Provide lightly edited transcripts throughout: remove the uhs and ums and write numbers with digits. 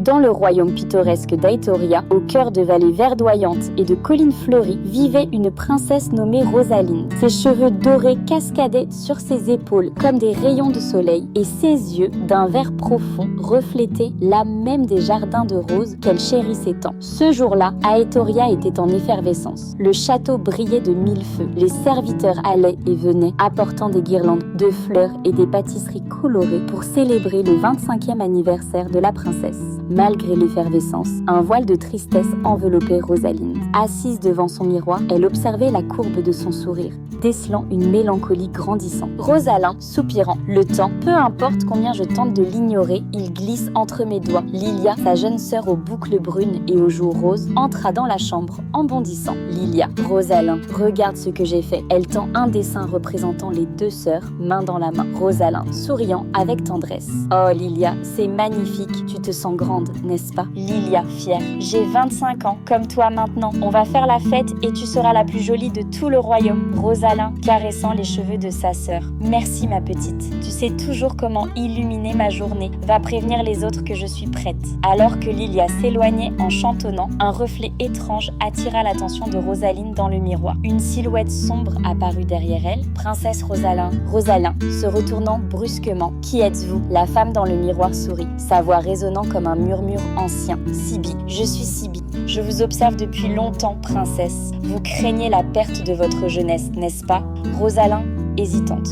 Dans le royaume pittoresque d'Aetoria, au cœur de vallées verdoyantes et de collines fleuries, vivait une princesse nommée Rosalinde. Ses cheveux dorés cascadaient sur ses épaules comme des rayons de soleil et ses yeux, d'un vert profond, reflétaient l'âme même des jardins de roses qu'elle chérissait tant. Ce jour-là, Aetoria était en effervescence. Le château brillait de mille feux. Les serviteurs allaient et venaient, apportant des guirlandes de fleurs et des pâtisseries colorées pour célébrer le 25e anniversaire de la princesse. Malgré l'effervescence, un voile de tristesse enveloppait Rosalinde. Assise devant son miroir, elle observait la courbe de son sourire, décelant une mélancolie grandissante. Rosalin, soupirant, le temps, peu importe combien je tente de l'ignorer, il glisse entre mes doigts. Lilia, sa jeune sœur aux boucles brunes et aux joues roses, entra dans la chambre en bondissant. Lilia, Rosalin, regarde ce que j'ai fait. Elle tend un dessin représentant les deux sœurs, main dans la main. Rosalin, souriant avec tendresse. Oh Lilia, c'est magnifique, tu te sens grande, n'est-ce pas? Lilia, fière. J'ai 25 ans, comme toi maintenant. On va faire la fête et tu seras la plus jolie de tout le royaume. Rosalin, caressant les cheveux de sa sœur. Merci ma petite. Tu sais toujours comment illuminer ma journée. Va prévenir les autres que je suis prête. Alors que Lilia s'éloignait en chantonnant, un reflet étrange attira l'attention de Rosalinde dans le miroir. Une silhouette sombre apparut derrière elle. Princesse Rosalin. Rosalin, se retournant brusquement. Qui êtes-vous? La femme dans le miroir sourit, sa voix résonnant comme un murmure ancien. Sibi, je suis Sibi. Je vous observe depuis longtemps, princesse. Vous craignez la perte de votre jeunesse, n'est-ce pas? Rosalin, hésitante.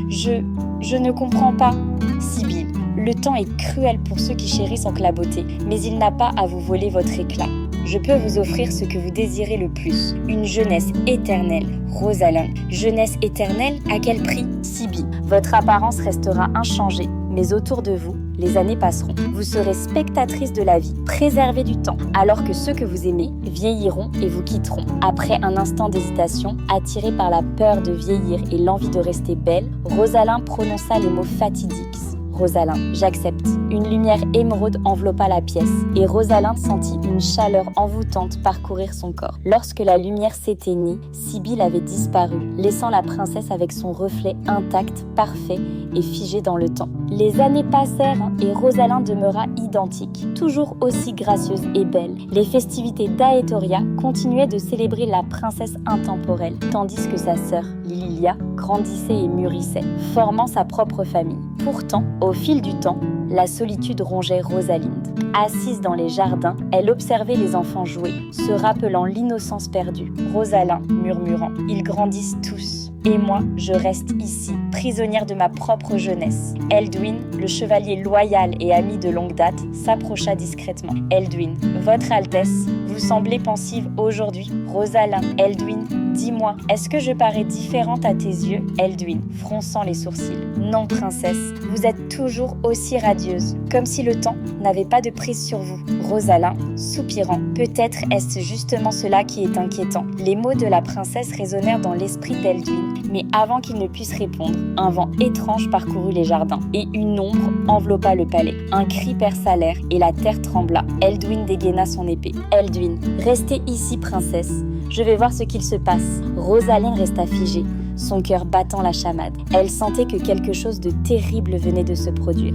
Je ne comprends pas. Sibylle, le temps est cruel pour ceux qui chérissent la beauté, mais il n'a pas à vous voler votre éclat. Je peux vous offrir ce que vous désirez le plus, une jeunesse éternelle. Rosalin, jeunesse éternelle, à quel prix? Sibylle, votre apparence restera inchangée, mais autour de vous, les années passeront. Vous serez spectatrice de la vie, préservée du temps, alors que ceux que vous aimez vieilliront et vous quitteront. Après un instant d'hésitation, attirée par la peur de vieillir et l'envie de rester belle, Rosalin prononça les mots fatidiques. Rosalin, j'accepte. Une lumière émeraude enveloppa la pièce et Rosalinde sentit une chaleur envoûtante parcourir son corps. Lorsque la lumière s'éteignit, Sibylle avait disparu, laissant la princesse avec son reflet intact, parfait et figé dans le temps. Les années passèrent et Rosalinde demeura identique, toujours aussi gracieuse et belle. Les festivités d'Aetoria continuaient de célébrer la princesse intemporelle, tandis que sa sœur, Lilia, grandissait et mûrissait, formant sa propre famille. Pourtant, au fil du temps, la solitude rongeait Rosalinde. Assise dans les jardins, elle observait les enfants jouer, se rappelant l'innocence perdue. Rosalin murmurant « Ils grandissent tous, et moi, je reste ici, prisonnière de ma propre jeunesse. » Elduin, le chevalier loyal et ami de longue date, s'approcha discrètement. « Elduin, votre Altesse, vous semblez pensive aujourd'hui. » Rosalin, Elduin, dis-moi, est-ce que je parais différente à tes yeux? Elduin, fronçant les sourcils. Non, princesse, vous êtes toujours aussi radieuse, comme si le temps n'avait pas de prise sur vous. Rosalin, soupirant, peut-être est-ce justement cela qui est inquiétant. Les mots de la princesse résonnèrent dans l'esprit d'Elduin, mais avant qu'il ne puisse répondre, un vent étrange parcourut les jardins et une ombre enveloppa le palais. Un cri perça l'air et la terre trembla. Elduin dégaina son épée. Elduin, restez ici, princesse. Je vais voir ce qu'il se passe. Rosalinde resta figée, son cœur battant la chamade. Elle sentait que quelque chose de terrible venait de se produire.